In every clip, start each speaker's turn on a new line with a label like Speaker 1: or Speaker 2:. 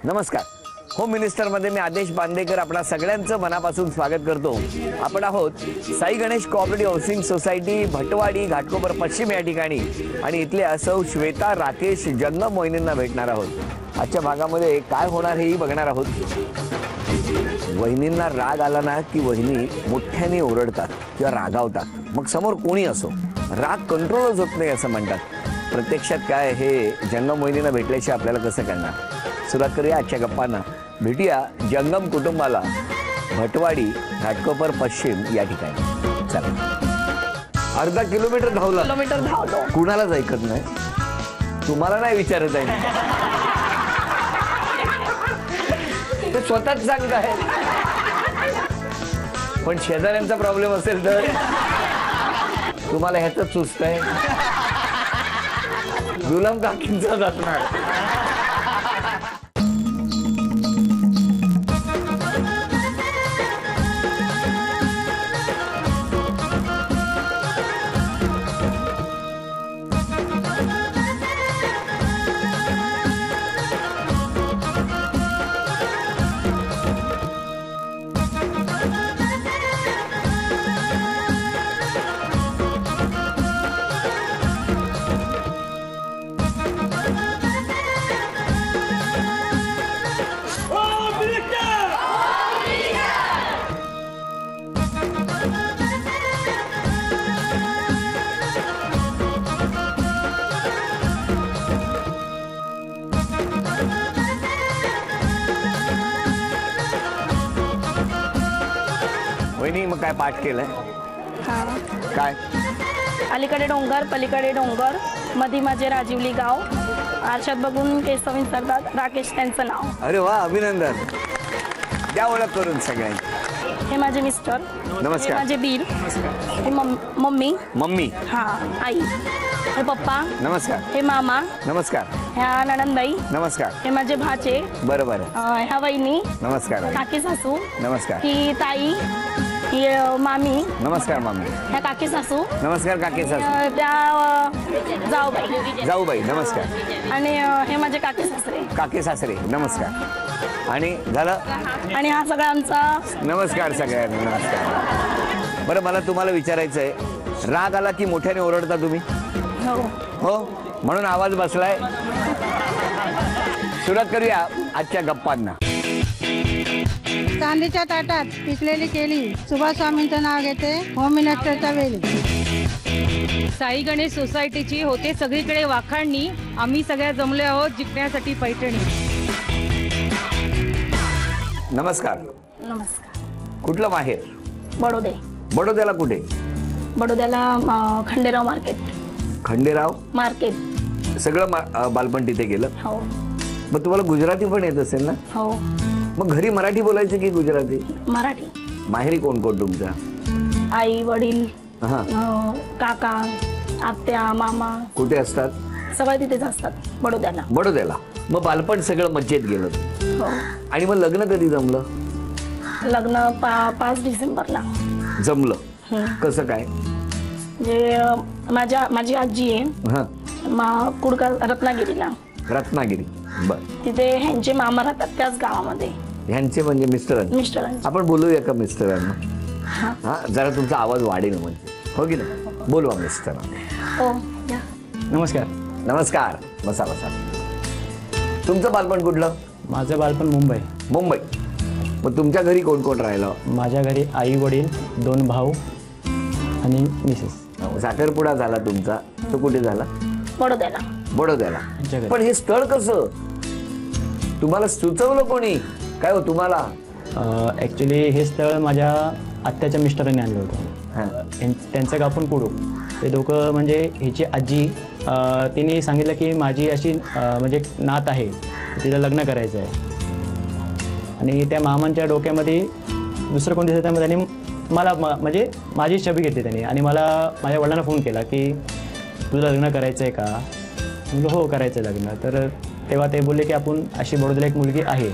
Speaker 1: नमस्कार. होम मिनिस्टरमध्ये मी आदेश बांदेकर आपणा सगळ्यांचं मनापासून स्वागत करतो. आपण आहोत Sai Ganesh cooperative housing society Bhatwadi Ghatkopar पश्चिम या ठिकाणी आणि इथले असौ श्वेता राकेश जंगम मोहिनींना भेटणार आहोत. आजच्या भागामध्ये काय होणार हेही बघणार आहोत. वहिनींना राग आला ना की वहिनी मोठ्याने ओरडतात किंवा रागावतात. मग समोर कोणी असो राग कंट्रोलच होत नाही असं म्हणतात. प्रत्यक्षात काय हे जंगम मोहिनींना भेटल्याशिवाय आपल्याला कसं कळणार. सुरुवात करूया आजच्या गप्पांना. भेटूया जंगम कुटुंबाला भटवाडी घाटकोपर पश्चिम या ठिकाणी. चला. अर्धा किलोमीटर धावलो. कुणालाच ऐकत नाही. तुम्हाला नाही विचारत आहे ते स्वतःच सांगत आहे. पण शेजाऱ्यांचा प्रॉब्लेम असेल तर तुम्हाला ह्याच सुचतंय. गुलाम काकींचाच असणार. वहिनी मग काय पाठ केलंय. काय
Speaker 2: अलीकडे डोंगर पलीकडे डोंगर मधी माझे राजीवली गाव आरशात बघून केसव विसरतात राकेश त्यांचं नाव.
Speaker 1: अरे वा अभिनंदन. द्या ओळख करून सगळ्यांची.
Speaker 2: हे माझे मिस्टर.
Speaker 1: नमस्कार.
Speaker 2: हे माझे दीर. हे मम्मी. हा आई. हे पप्पा.
Speaker 1: नमस्कार.
Speaker 2: हे मामा.
Speaker 1: नमस्कार.
Speaker 2: ह्या नणंदबाई.
Speaker 1: नमस्कार.
Speaker 2: हे माझे भाचे.
Speaker 1: बरोबर.
Speaker 2: ह्या वहिनी.
Speaker 1: नमस्कार.
Speaker 2: काकी सासू.
Speaker 1: नमस्कार.
Speaker 2: ही ताई. ही मामी.
Speaker 1: नमस्कार मामी.
Speaker 2: ह्या काकी सासू.
Speaker 1: नमस्कार काकी सासू.
Speaker 2: त्या
Speaker 1: जाऊबाई. नमस्कार.
Speaker 2: आणि हे माझे काकी सासरे.
Speaker 1: काकी सासरे. नमस्कार. आणि झालं.
Speaker 2: आणि हा सगळा आमचा.
Speaker 1: नमस्कार सगळ्यांना. नमस्कार. बरं मला तुम्हाला विचारायचं आहे राग आला की मोठ्याने ओरडता तुम्ही. हो म्हणून आवाज बसलाय. सुरुवात करूया आजच्या गप्पांना.
Speaker 3: चांदीच्या ताटात पिकलेली केली सुभाष स्वामींचं नाव घेते. होम मिनिस्टरच्या वेळी
Speaker 4: साई गणेश सोसायटीची होते सगळीकडे वाखाणणी. आम्ही सगळ्या जमले आहोत जिंकण्यासाठी पैठणी.
Speaker 1: नमस्कार.
Speaker 2: नमस्कार.
Speaker 1: कुठलं माहेर.
Speaker 2: बडोदे.
Speaker 1: बडोद्याला कुठे.
Speaker 2: बडोद्याला खंडेराव मार्केट.
Speaker 1: खंडेराव
Speaker 2: मार्केट.
Speaker 1: सगळं बालपण तिथे गेलं.
Speaker 2: हो.
Speaker 1: मग तुम्हाला गुजराती पण येत असेल ना.
Speaker 2: हो.
Speaker 1: मग घरी मराठी बोलायचं की गुजराती.
Speaker 2: मराठी.
Speaker 1: माहेरी कोण कोण तुमच्या.
Speaker 2: आई वडील
Speaker 1: हा
Speaker 2: काका आत्या मामा
Speaker 1: कुठे असतात.
Speaker 2: सगळे तिथेच असतात बडोद्याला.
Speaker 1: बडोद्याला. मग बालपण सगळं मज्जेत गेलं.
Speaker 2: हो.
Speaker 1: आणि मग लग्न कधी जमलं.
Speaker 2: लग्न 5 डिसेंबरला
Speaker 1: जमलं. कसं काय.
Speaker 2: म्हणजे माझी आजी आहे कुडका रत्नागिरीला.
Speaker 1: रत्नागिरी. बर.
Speaker 2: तिथे ह्यांचे मामा राहतात त्याच गावामध्ये.
Speaker 1: ह्यांचे म्हणजे मिस्टरांचे. आपण बोलूया का मिस्टरांना. हा जरा तुमचा आवाज वाढेल म्हणजे. हो की नाही. बोलवा मिस्टरांना.
Speaker 2: हो.
Speaker 5: नमस्कार.
Speaker 1: नमस्कार. बसा बसा. तुमचं बालपण कुठलं.
Speaker 5: माझं बालपण मुंबई.
Speaker 1: मुंबई. मग तुमच्या घरी कोण कोण राहिलं.
Speaker 5: माझ्या घरी आई वडील 2 भाऊ आणि मिसेस.
Speaker 1: साखरपुडा झाला तुमचा तो कुठे झाला.
Speaker 2: बडोद्याला.
Speaker 1: बडोद्याला. पण हे स्थळ कसं तुम्हाला सुचवलं कोणी काय हो तुम्हाला.
Speaker 5: ॲक्च्युली हे स्थळ माझ्या आत्याच्या मिस्टरांनी आणलं होतं. त्यांचं गाव पण कुडू. ते दोघं म्हणजे ह्याची आजी तिने सांगितलं की माझी अशी म्हणजे नात आहे तिला लग्न करायचं आहे. आणि त्या मामांच्या डोक्यामध्ये दुसरं कोण दिसत त्यामध्ये त्यांनी मला म्हणजे माझी छबी घेतली त्यांनी. आणि मला माझ्या वडिलांना फोन केला की तुला लग्न करायचं आहे का. म्हणलं हो करायचं आहे लग्न. तर तेव्हा ते बोलले की आपण अशी बडोद्याला एक मुलगी आहे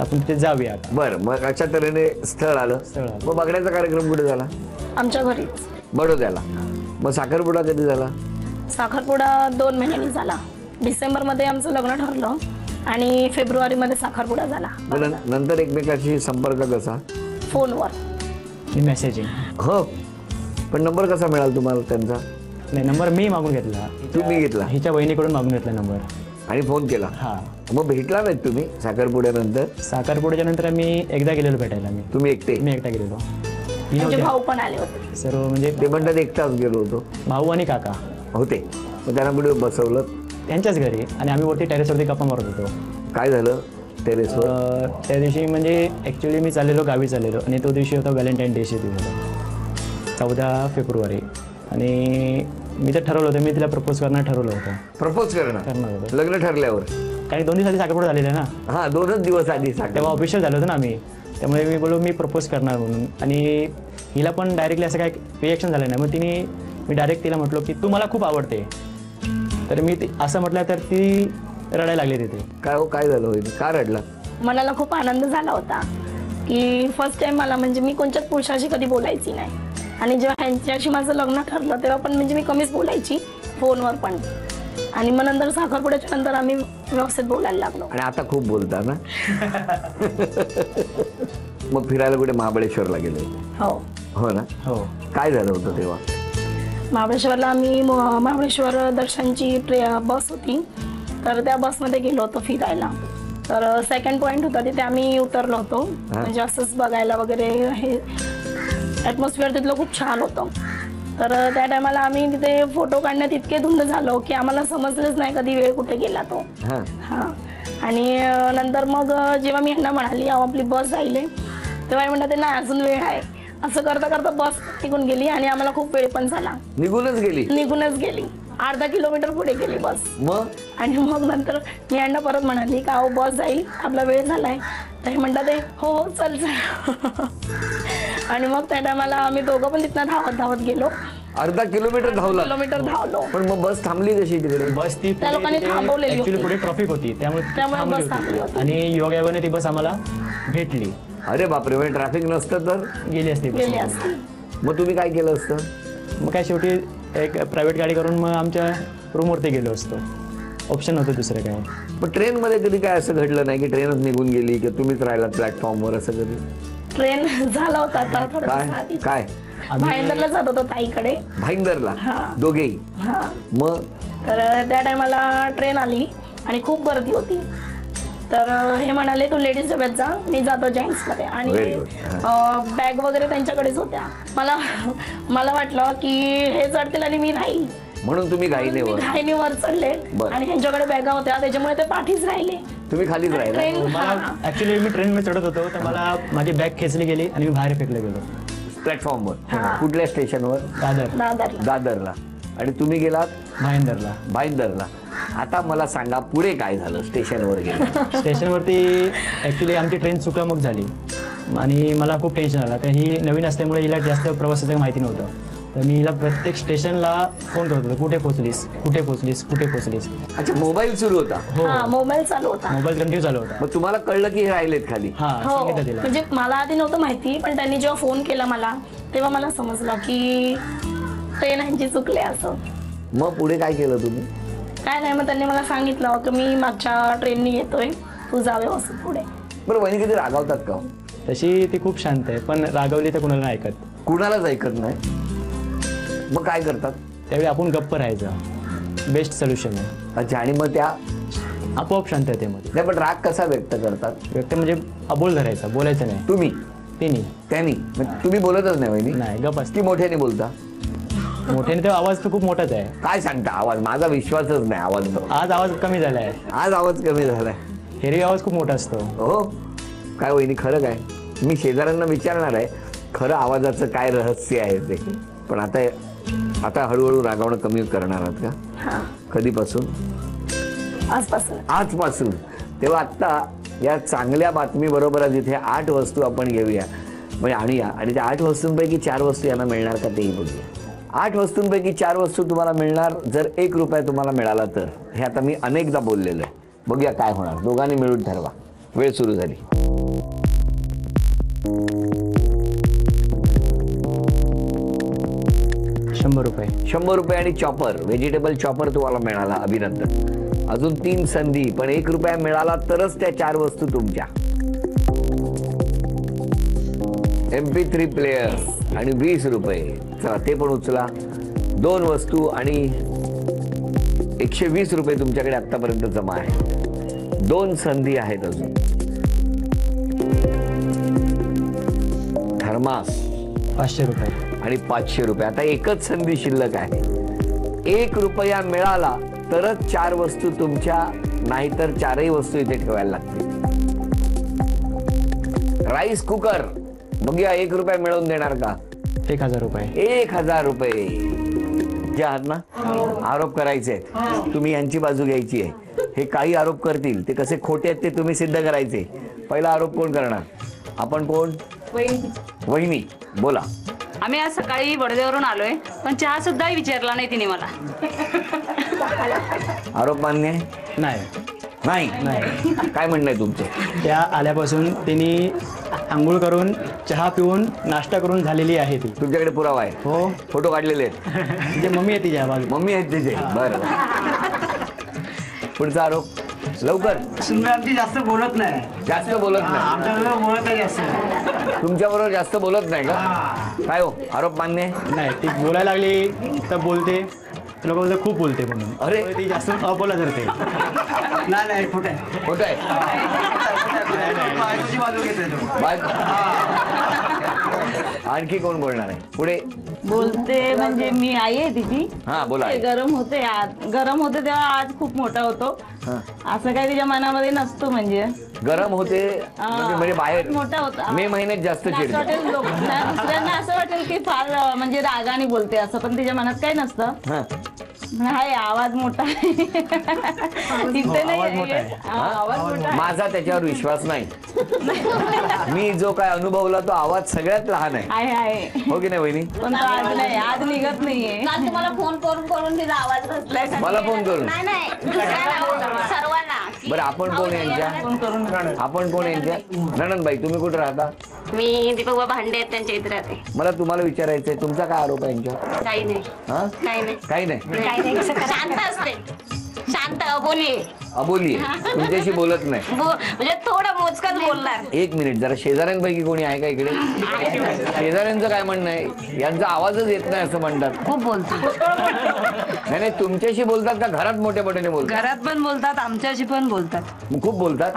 Speaker 5: आपण तिथे जाऊया.
Speaker 1: बरं. मग अशा तऱ्हेने स्थळ आलं. मग बघण्याचा कार्यक्रम कुठे झाला.
Speaker 2: आमच्या घरी
Speaker 1: बडोद्याला. मग साखरपुडा कधी झाला.
Speaker 2: साखरपुडा 2 महिन्यांनी झाला. डिसेंबरमध्ये आमचं लग्न ठरलं आणि फेब्रुवारीमध्ये साखरपुडा झाला
Speaker 1: मग नंतर एकमेकाशी संपर्क कसा?
Speaker 2: फोनवर.
Speaker 5: मेसेजिंग.
Speaker 1: हो, पण नंबर कसा मिळाला तुम्हाला त्यांचा?
Speaker 5: नाही, नंबर मी मागून घेतला.
Speaker 1: तुम्ही घेतला
Speaker 5: हिच्या बहिणीकडून मागून घेतला नंबर
Speaker 1: आणि फोन केला.
Speaker 5: हा.
Speaker 1: मग भेटला नाहीत तुम्ही साखरपुड्यानंतर?
Speaker 5: साखरपुड्याच्या नंतर मी एकदा गेलेलो भेटायला.
Speaker 1: तुम्ही एकटे?
Speaker 5: मी एकटा गेलेलो.
Speaker 2: त्यांचे भाऊ पण आले होते.
Speaker 5: सर्व म्हणजे
Speaker 1: ते म्हणतात एकटाच गेलो होतो.
Speaker 5: भाऊ आणि काका
Speaker 1: होते. मग त्यांना कुठे बसवलं?
Speaker 5: त्यांच्याच घरी, आणि आम्ही वरती टेरेसवरती गप्पा मारत होतो.
Speaker 1: काय झालं टेरेसवर?
Speaker 5: त्या दिवशी म्हणजे ॲक्च्युली मी चाललेलो, गावी चाललेलो, आणि तो दिवशी होता व्हॅलेंटाईन डेचे दिवस, 14 फेब्रुवारी. आणि मी तर ठरवलं होतं, मी तिला प्रपोज करणार ठरवलं होतं.
Speaker 1: प्रपोज करणार
Speaker 5: होतं
Speaker 1: लग्न ठरल्यावर?
Speaker 5: कारण 2 दिवस आधी साखरपुडा झालेला ना.
Speaker 1: हा, 2च दिवस आधी साखर.
Speaker 5: तेव्हा ऑफिशियल झालं होतं ना आम्ही. त्यामुळे मी बोललो मी प्रपोज करणार म्हणून. आणि हिला पण डायरेक्टली असं काय रिॲक्शन झालं नाही. मग मी डायरेक्ट तिला म्हटलो की तू मला खूप आवडते. तर मी असं म्हटलं तर ती रडायला लागली तिथे.
Speaker 1: काय हो, काय झालं होईल? का रडला?
Speaker 2: मनाला खूप आनंद झाला होता की फर्स्ट टाइम मला, म्हणजे मी कोणत्याच पुरुषाशी कधी बोलायची नाही. आणि जेव्हा ह्यांच्याशी माझं लग्न ठरलं तेव्हा पण म्हणजे मी कमीच बोलायची, फोनवर पण. आणि मग नंतर साखरपुड्याच्या नंतर आम्ही व्यवस्थित बोलायला लागलो.
Speaker 1: आणि आता खूप बोलता ना? मग फिरायला कुठे महाबळेश्वरला गेले?
Speaker 2: हो.
Speaker 1: हो ना?
Speaker 5: हो.
Speaker 1: काय झालं होतं तेव्हा?
Speaker 2: महाबळेश्वरला आम्ही महाबळेश्वर दर्शनची बस होती, तर त्या बसमध्ये गेलो होतो फिरायला. तर सेकंड पॉईंट होता तिथे आम्ही उतरलो होतो, म्हणजे असंच बघायला वगैरे. हे ॲटमॉस्फिअर तिथलं खूप छान होतं. तर त्या टायमाला आम्ही तिथे फोटो काढण्यात इतके धुंद झालो की आम्हाला समजलंच नाही कधी वेळ कुठे गेला तो. हां. आणि नंतर मग जेव्हा मी ह्यांना म्हणाली आपली बस जाईल, तेव्हा म्हणतात ते नाही, अजून वेळ आहे. असं करता करता बस निघून गेली आणि आम्हाला खूप वेळ पण झाला.
Speaker 1: निघूनच गेली? अर्धा किलोमीटर पुढे गेली बस. मग? आणि मग नंतर मी यांना परत म्हणाली का अहो बस जाईल, आपला वेळ झालाय. तर म्हणतात हो हो चल चल. आणि मग त्या टायमाला आम्ही दोघं पण तिथनं धावत गेलो. अर्धा किलोमीटर धावलो. पण मग बस थांबली कशी तिकडे?
Speaker 5: बस ती
Speaker 2: त्या लोकांनी थांबवलेली होती.
Speaker 5: पुढे ट्रॉफिक होती, त्यामुळे
Speaker 2: बस थांबली होती.
Speaker 5: आणि योगायोगाने ती बस आम्हाला भेटली.
Speaker 1: अरे बापरे, म्हणजे ट्रॅफिक नसतं तर
Speaker 5: गेली असती.
Speaker 1: मग तुम्ही काय केलं असतं?
Speaker 5: मग काय शेवटी एक प्रायव्हेट गाडी करून मग आमच्या रूमवरती गेलो असतो. ऑप्शन होतं दुसरं काय.
Speaker 1: पण ट्रेनमध्ये कधी काय असं घडलं नाही की ट्रेनच निघून गेली की तुम्हीच राहिलात प्लॅटफॉर्मवर? असं कधी
Speaker 2: ट्रेन झाला होता आता थोडं.
Speaker 1: काय
Speaker 2: भाईंदरला जात होतो ताईकडे.
Speaker 1: भाईंदरला दोघेही? मग
Speaker 2: तर त्या टायमाला ट्रेन आली आणि खूप गर्दी होती. तर हे म्हणाले तू लेडीज डब्यात जा, मी जातो जेंट्समध्ये. आणि बॅग वगैरे त्यांच्याकडेच होत्या. मला वाटलं की हे चढतील आणि मी राहील,
Speaker 1: म्हणून तुम्ही घाईने
Speaker 2: वर चढले. आणि ह्यांच्याकडे बॅगा होत्या त्याच्यामुळे ते पाठीच राहिले.
Speaker 1: तुम्ही खालीच राहिले?
Speaker 5: ऍक्च्युली मी ट्रेनमध्ये चढत होतो तर मला माझी बॅग खेचली गेली आणि मी बाहेर फेकलं गेलो
Speaker 1: प्लॅटफॉर्मवर. कुठल्या स्टेशनवर? दादरला. आणि तुम्ही गेलात भाईंदरला. आता मला सांगा पुढे काय झालं? स्टेशनवर गेलं.
Speaker 5: स्टेशनवरती ऍक्च्युली आमची ट्रेन चुकामुक झाली आणि मला खूप टेन्शन आलं. तर ही नवीन असल्यामुळे हिला जास्त प्रवासाचं माहिती नव्हतं. तर मी हिला प्रत्येक स्टेशनला फोन करत होतो, कुठे पोहोचलीस.
Speaker 1: अच्छा, मोबाईल सुरू होता?
Speaker 5: हो,
Speaker 2: मोबाईल चालू होता.
Speaker 5: मोबाईल कंटिन्यू चालू होता.
Speaker 1: मग तुम्हाला कळलं की हे राहिलेत खाली?
Speaker 2: म्हणजे मला आधी नव्हतं माहिती, पण त्यांनी जेव्हा फोन केला मला तेव्हा मला समजलं की ट्रेन ह्यांची चुकले असं.
Speaker 1: मग पुढे काय केलं तुम्ही?
Speaker 2: काय नाही, मग त्यांनी मला सांगितलं की मी मागच्या ट्रेननी येतोय, तू जा व्यवस्थित पुढे.
Speaker 1: बरं, वहिनी कधी रागावतात का?
Speaker 5: तशी ती खूप शांत आहे, पण रागवली तर कुणाला ऐकत.
Speaker 1: कुणालाच ऐकत नाही. मग काय करतात?
Speaker 5: त्यावेळी आपण गप्प राहायचं, बेस्ट सोल्युशन आहे.
Speaker 1: अच्छा, आणि मग त्या
Speaker 5: आपोआप शांततेमध्ये.
Speaker 1: नाही, पण राग कसा व्यक्त करतात?
Speaker 5: व्यक्त म्हणजे अबोल धरायचा, बोलायचं नाही.
Speaker 1: तुम्ही?
Speaker 5: त्यांनी.
Speaker 1: तुम्ही बोलतच नाही वहिनी?
Speaker 5: नाही, गप्प असते.
Speaker 1: की मोठ्याने बोलता?
Speaker 5: मोठ्याने तर आवाज तर खूप मोठाच आहे.
Speaker 1: काय सांगता? आवाज? माझा विश्वासच नाही.
Speaker 5: आज आवाज कमी झालाय.
Speaker 1: आज आवाज कमी झालाय.
Speaker 5: एरवी आवाज खूप मोठा असतो.
Speaker 1: हो काय वहिनी, खरं काय? मी शेजाऱ्यांना विचारणार आहे खरं आवाजाचं काय रहस्य आहे ते. पण आता हळूहळू रागावणं कमी करणार आहात का? कधीपासून? आजपासून. तेव्हा आत्ता या चांगल्या बातमी बरोबर इथे 8 वस्तू आपण घेऊया, म्हणजे आणूया. आणि त्या 8 वस्तूंपैकी 4 वस्तू यांना मिळणार का तेही बघूया. 8 वस्तूंपैकी 4 वस्तू तुम्हाला मिळणार जर 1 रुपया तुम्हाला मिळाला तर. हे आता मी अनेकदा बोललेलं आहे. बघूया काय होणार. दोघांनी मिळून ठरवा. वेळ सुरू झाली. ₹100 आणि चॉपर, व्हेजिटेबल चॉपर तुम्हाला मिळाला. अभिनंदन. अजून 3 संधी, पण 1 रुपया मिळाला तरच त्या 4 वस्तू तुमच्या. MP3 प्लेयर्स आणि 20 रुपये. चला ते पण उचला. 2 वस्तू आणि 120 रुपये तुमच्याकडे आतापर्यंत जमा आहे. 2 संधी आहेत अजून. थर्मास
Speaker 5: 500 रुपये
Speaker 1: आणि 500 रुपये. आता एकच संधी शिल्लक आहे. 1 रुपया मिळाला तरच 4 वस्तू तुमच्या, नाहीतर 4ही वस्तू इथे ठेवायला लागतील. राईस कुकर बघूया 1 रुपया मिळवून देणार का?
Speaker 5: 1000 रुपये.
Speaker 1: 1000 रुपये. जे आहात ना, आरोप करायचे तुम्ही यांची बाजू घ्यायची आहे. हे काही आरोप करतील ते कसे खोटे आहेत ते तुम्ही सिद्ध करायचे. पहिला आरोप कोण करणार? आपण कोण? वहिनी बोला.
Speaker 6: आम्ही आज सकाळी बडदेवरून आलोय, पण चहा सुद्धा विचारला नाही तिने मला.
Speaker 1: आरोप मान्य आहे?
Speaker 5: नाही
Speaker 1: नाही.
Speaker 5: नाही.
Speaker 1: काय म्हणणं आहे तुमचं?
Speaker 5: त्या आल्यापासून तिने आंघोळ करून चहा पिऊन नाश्ता करून झालेली आहे ती.
Speaker 1: तुमच्याकडे पुरावा आहे?
Speaker 5: हो.
Speaker 1: फोटो काढलेले आहेत?
Speaker 5: म्हणजे मम्मी आहे तिच्या बाजू.
Speaker 1: मम्मी आहेत तिचे? बरं. पुढचा आरोप लवकर.
Speaker 7: आमची जास्त बोलत नाही.
Speaker 1: जास्त बोलत नाही?
Speaker 7: आमच्याबरोबर बोलत आहे जास्त.
Speaker 1: तुमच्या बरोबर जास्त बोलत नाही का? काय हो, आरोप मान्य आहे?
Speaker 5: नाही, ती बोलायला लागली तर बोलते. लोक बोलते खूप बोलते म्हणून.
Speaker 1: अरे.
Speaker 5: ती जास्त अपोला धरते.
Speaker 7: नाही नाही खोटं आहे.
Speaker 1: खोटं आहे?
Speaker 7: बायकोची बाजू घेतोय तो.
Speaker 1: आणखी कोण बोलणार आहे? पुढे
Speaker 8: बोलते म्हणजे मी आई आहे तिची.
Speaker 1: हा बोला.
Speaker 8: ते गरम होते तेव्हा आज खूप मोठा होतो. असं काही तिच्या मनामध्ये नसतो. म्हणजे
Speaker 1: गरम होते म्हणजे बाहेर
Speaker 8: मोठा होता.
Speaker 1: मे महिन्यात जास्त
Speaker 8: असं
Speaker 1: चिडते.
Speaker 8: वाटेल दुसऱ्यांना असं वाटेल की फार म्हणजे रागाने बोलते असं, पण तिच्या मनात काही नसतं.
Speaker 1: हा.
Speaker 8: हाय आवाज मोठा आहे. इथे नाही
Speaker 5: आवाज मोठा आहे.
Speaker 8: हा, आवाज मोठा आहे.
Speaker 1: माझा त्याच्यावर विश्वास नाही. मी जो काय अनुभवला तो आवाज सगळ्यात लहान आहे.
Speaker 8: आहे
Speaker 1: हो की नाही वहिनी?
Speaker 8: पण तो आज नाही, आज निघत नाहीये.
Speaker 9: तुम्हाला फोन करून करून तिचा आवाज बसलाय.
Speaker 1: मला फोन करून?
Speaker 9: नाही नाही दुसऱ्याला सर्वांना.
Speaker 1: बरं आपण कोण यांच्या? आपण कोण यांच्या? नणंदबाई तुम्ही कुठे राहता?
Speaker 9: मी दीपक बाबा भांडे आहेत त्यांच्या इथे राहते.
Speaker 1: मला तुम्हाला विचारायचंय तुमचा काय आरोप आहे यांच्यावर?
Speaker 9: काही नाही.
Speaker 1: हा?
Speaker 9: काही नाही.
Speaker 1: काही नाही.
Speaker 9: काही नाही. शांत असते. शांत अबोली.
Speaker 1: अबोली तुमच्याशी बोलत नाही
Speaker 9: म्हणजे थोडं मोजकच बोलणार.
Speaker 1: 1 मिनिट जरा शेजाऱ्यांपैकी कोणी आहे का इकडे? शेजाऱ्यांचं काय म्हणणं आहे? यांचा आवाजच येत नाही असं म्हणतात.
Speaker 6: खूप बोलतो.
Speaker 1: नाही नाही तुमच्याशी बोलतात का घरात मोठ्या मोठ्याने बोलतात?
Speaker 6: घरात पण बोलतात, आमच्याशी पण बोलतात.
Speaker 1: मग खूप बोलतात.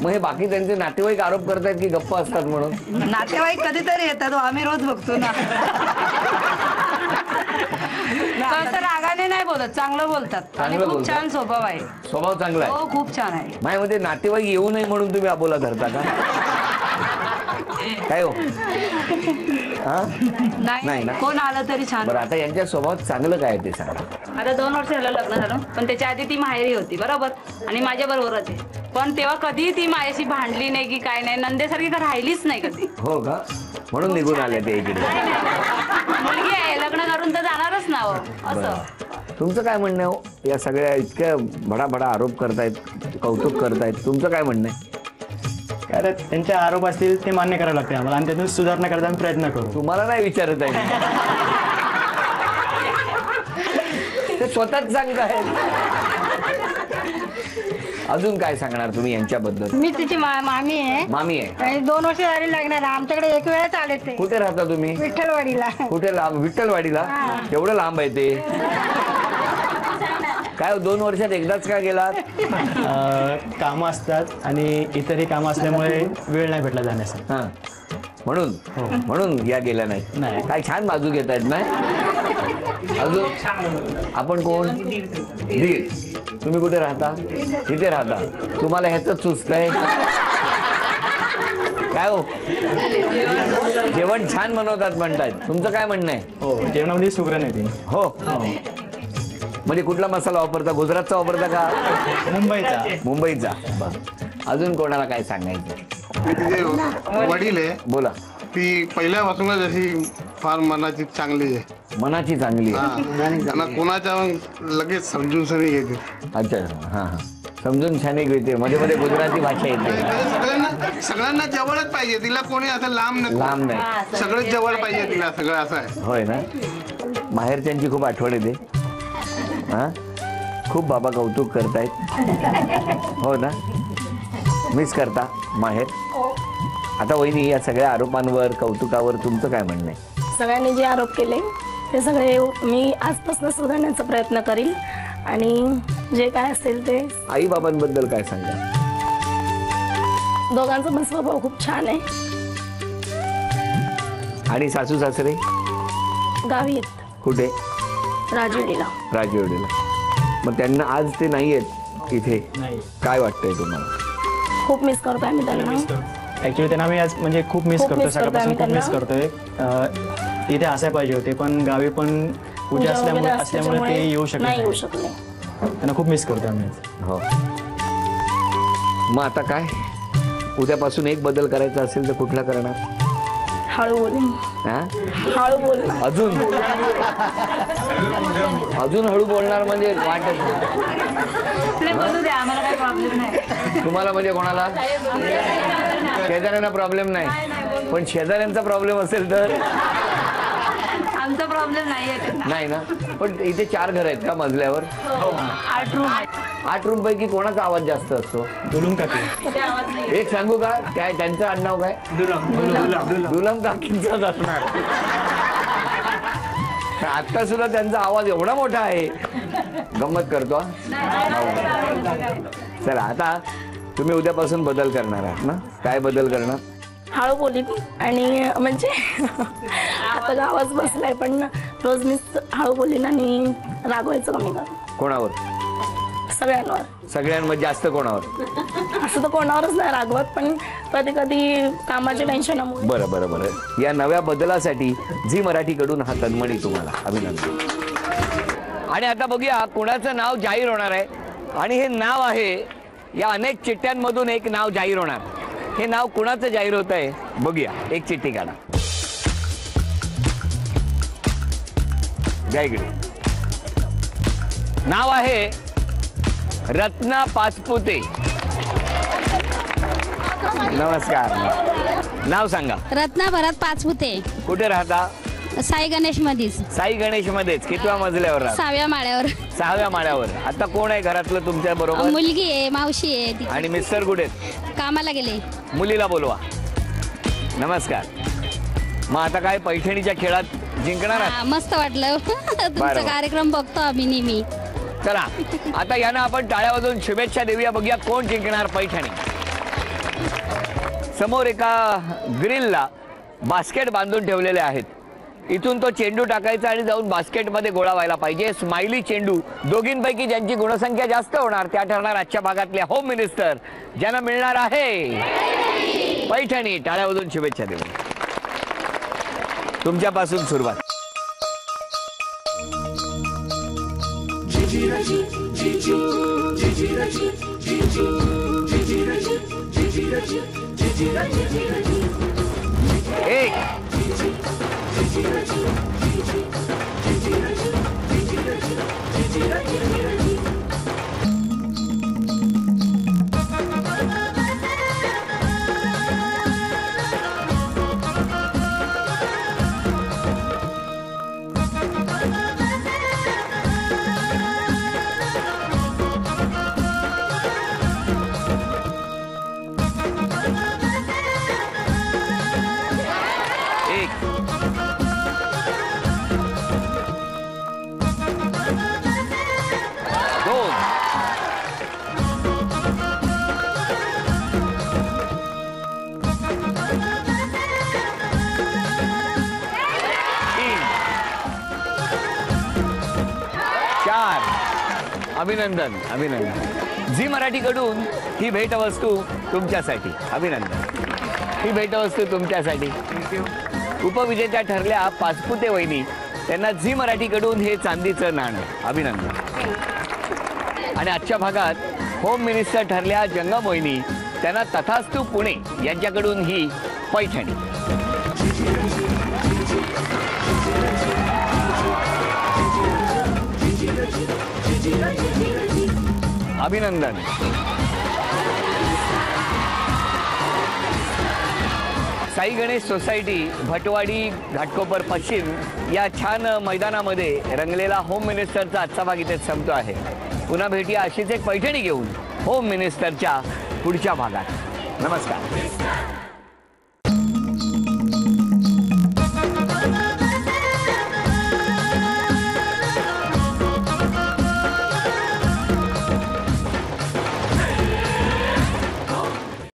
Speaker 1: मग हे बाकी त्यांचे नातेवाईक आरोप करतायत की गप्प असतात म्हणून?
Speaker 6: नातेवाईक कधीतरी येतात, आम्ही रोज बघतो ना. असं रागाने नाही बोलत, चांगलं बोलतात. आणि
Speaker 1: चांगलं
Speaker 6: खूप
Speaker 1: बोलतात.
Speaker 6: छान स्वभाव आहे.
Speaker 1: स्वभाव चांगला आहे.
Speaker 6: हो खूप छान आहे.
Speaker 1: माझ्यामध्ये नातेवाईक येऊ नये म्हणून तुम्ही अबोला धरता का? काय हो? हा? नाही
Speaker 6: नाही
Speaker 1: ना?
Speaker 6: कोण आलं तरी छान.
Speaker 1: बरं आता यांच्या स्वभावात चांगलं काय आहे ते सांगा.
Speaker 6: आता 2 वर्ष झालं लग्न झालं, पण त्याच्या आधी ती माहेरी होती बरोबर, आणि माझ्या बरोबरच आहे. पण तेव्हा कधी ती माझ्याशी भांडली नाही की काय नाही, नंदेसारखी का राहिलीच नाही कधी.
Speaker 1: हो का? म्हणून निघून आले ते इकडे.
Speaker 6: मुलगी आहे, लग्न करून तर जाणारच ना हो असं.
Speaker 1: बरं. तुमचं काय म्हणणं आहे हो? या सगळ्या इतक्या भडाभडा आरोप करतायत, कौतुक करतायत, तुमचं काय म्हणणं आहे?
Speaker 5: कारण त्यांचे आरोप असतील ते मान्य करावं लागते आम्हाला, आणि त्यातून सुधारणा करण्याचा आम्ही प्रयत्न करू.
Speaker 1: तुम्हाला नाही विचारत आहे ते स्वतःच सांगत आहेत. अजून काय सांगणार तुम्ही यांच्याबद्दल?
Speaker 3: मी तिची मामी आहे.
Speaker 1: मामी आहे.
Speaker 3: आणि 2 वर्ष झाली लागणार. आमच्याकडे एक वेळच आले ते
Speaker 1: कुठे राहता तुम्ही?
Speaker 3: विठ्ठलवाडीला.
Speaker 1: कुठे लांब? विठ्ठलवाडीला? एवढं लांब आहे ते? काय 2 वर्षात एकदाच का गेलात?
Speaker 5: कामं असतात आणि इतरही कामं असल्यामुळे वेळ नाही भेटला जाण्यासाठी.
Speaker 1: हा म्हणून या गेल्या
Speaker 5: नाही.
Speaker 1: नाही. काय छान बाजू घेत आहेत ना. अजून आपण कोण? धीर. तुम्ही कुठे राहता? तिथे राहता. तुम्हाला ह्याच सुचतंय काय हो? जेवण छान बनवतात म्हणतात, तुमचं काय म्हणणं आहे?
Speaker 5: हो जेवणामध्ये सुगरण आहे ती.
Speaker 1: हो म्हणजे कुठला मसाला वापरता? गुजरातचा वापरता का मुंबईचा? अजून कोणाला काय सांगायचं?
Speaker 10: तिचे वडील आहे,
Speaker 1: बोला.
Speaker 10: ती पहिल्यापासूनच अशी फार मनाची चांगली आहे.
Speaker 1: मनाची चांगली आहे.
Speaker 10: त्यांना कोणाच्या लगेच समजून सनी घेते.
Speaker 1: अच्छा. हा हा समजून छान घेते. मध्ये मध्ये गुजराती भाषा येते.
Speaker 10: सगळ्यांना जवळच पाहिजे तिला, कोणी असं लांब
Speaker 1: नाही.
Speaker 10: सगळंच जवळ पाहिजे तिला, सगळं असं आहे.
Speaker 1: होय ना. माहेरच्यांची खूप आठवण येते. हा खूप बाबा कौतुक करतायत हो ना, मिस करता माहेर. आता वहिनी, या सगळ्या आरोपांवर कौतुकावर तुमचं काय म्हणणं आहे?
Speaker 2: सगळ्यांनी जे आरोप केले ते सगळे मी आजपासून सुधारण्याचा प्रयत्न करील आणि जे काय असेल ते.
Speaker 1: आई बाबांबद्दल काय सांगा?
Speaker 2: दोघांचा पण स्वभाव खूप छान आहे.
Speaker 1: आणि सासू सासरे
Speaker 2: गावी आहेत.
Speaker 1: कुठे?
Speaker 2: राजवाडीला.
Speaker 1: राजवाडीला. मग त्यांना आज ते नाही आहेत इथे, काय वाटतंय तुम्हाला?
Speaker 2: खूप मिस करतोय आम्ही त्यांना.
Speaker 5: ऍक्च्युली त्यांना मी आज म्हणजे खूप मिस करतोय,
Speaker 2: miss करतोय
Speaker 5: सकाळपासून खूप
Speaker 2: आम्ही
Speaker 5: मिस करतोय. तिथे असायला पाहिजे होते पण गावी पण पूजा असल्यामुळे ते येऊ
Speaker 2: नाही
Speaker 5: शकले. त्यांना खूप मिस करतोय आम्ही.
Speaker 1: हो. मग आता काय, उद्यापासून एक बदल करायचा असेल तर कुठला करणार?
Speaker 2: हळू बोलून. हळू बोल.
Speaker 1: अजून हळू बोलणार म्हणजे वाटत
Speaker 6: बोलू द्या, आम्हाला काही प्रॉब्लेम नाही.
Speaker 1: तुम्हाला म्हणजे कोणाला? शेजाऱ्यांना प्रॉब्लेम नाही, पण शेजाऱ्यांचा प्रॉब्लेम असेल तर?
Speaker 6: आमचा प्रॉब्लेम नाही
Speaker 1: ना. पण इथे 4 घर आहेत का मजल्यावर?
Speaker 6: 8 रूम.
Speaker 1: 8 रूम पैकी कोणाचा आवाज जास्त असतो?
Speaker 5: दुलूम काकी.
Speaker 1: एक सांगू का, काय त्यांचं आडनाव काय? दुलम काकींचाच असणार. आता सुद्धा त्यांचा आवाज एवढा मोठा आहे, गंमत करतो. चला, आता तुम्ही उद्यापासून बदल करणार आहात ना? काय बदल करणार?
Speaker 2: हळू बोलीन आणि म्हणजे आता गावात बसलाय पण रोज मी हळू बोलीन आणि रागवायचं कमी कर.
Speaker 1: कोणावर?
Speaker 2: सगळ्यांवर.
Speaker 1: सगळ्यांमध्ये जास्त कोणावर?
Speaker 2: असं तर कोणावरच नाही रागवत, पण कधी कधी कामाच्या टेन्शनमुळे.
Speaker 1: बरं बरं बरं. या नव्या बदलासाठी झी मराठीकडून हा तन्मणी तुम्हाला अभिनंदन. आणि आता बघूया कोणाचं नाव जाहीर होणार आहे. आणि हे नाव आहे, या अनेक चिठ्ठ्यांमधून एक नाव जाहीर होणार. हे नाव कुणाचं जाहीर होत आहे बघूया. एक चिठ्ठी काढा. द्या इकडे. नाव आहे रत्ना पाचपुते. नमस्कार. नाव सांगा.
Speaker 11: रत्ना भरत पाचपुते.
Speaker 1: कुठे राहता?
Speaker 11: साई गणेश मध्येच.
Speaker 1: साई गणेश मध्येच. कितव्या मजल्यावर राहता?
Speaker 11: 6व्या माळ्यावर.
Speaker 1: 6व्या माळ्यावर. आता कोण आहे घरातलं तुमच्या बरोबर?
Speaker 11: मुलगी आहे, मावशी आहे.
Speaker 1: आणि मिस्टर कुठे?
Speaker 11: कामाला गेले.
Speaker 1: मुलीला बोलवा. नमस्कार. मग आता काय पैठणीच्या खेळात जिंकणार आहात?
Speaker 11: मस्त वाटलं तुमचा कार्यक्रम बघतो आम्ही नेहमी.
Speaker 1: चला, आता यांना आपण टाळ्या वाजवून शुभेच्छा देऊया. बघूया कोण जिंकणार पैठणी. समोर एका ग्रिलला बास्केट बांधून ठेवलेले आहेत. इथून तो चेंडू टाकायचा आणि जाऊन बास्केटमध्ये गोळा व्हायला पाहिजे. स्माइली चेंडू. दोघींपैकी ज्यांची गुणसंख्या जास्त होणार त्या ठरणार आजच्या भागातले होम मिनिस्टर, ज्यांना मिळणार आहे पैठणी. टाळ्या वाजवून शुभेच्छा देऊ. तुमच्यापासून सुरुवात. एक. अभिनंदन. अभिनंदन. झी मराठीकडून ही भेटवस्तू तुमच्यासाठी. अभिनंदन. ही भेटवस्तू तुमच्यासाठी. उपविजेत्या ठरल्या पाचपुते वहिनी, त्यांना झी मराठीकडून हे चांदीचं नाणं. अभिनंदन. आणि आजच्या भागात होम मिनिस्टर ठरल्या जंगम वहिनी, त्यांना तथास्तू पुणे यांच्याकडून ही पैठणी. अभिनंदन. साई गणेश सोसायटी भटवाडी घाटकोपर पश्चिम या छान मैदानामध्ये रंगलेला होम मिनिस्टरचा आजचा भाग इथे संपतो आहे. पुन्हा भेटूया अशीच एक पैठणी घेऊन होम मिनिस्टरच्या पुढच्या भागात. नमस्कार.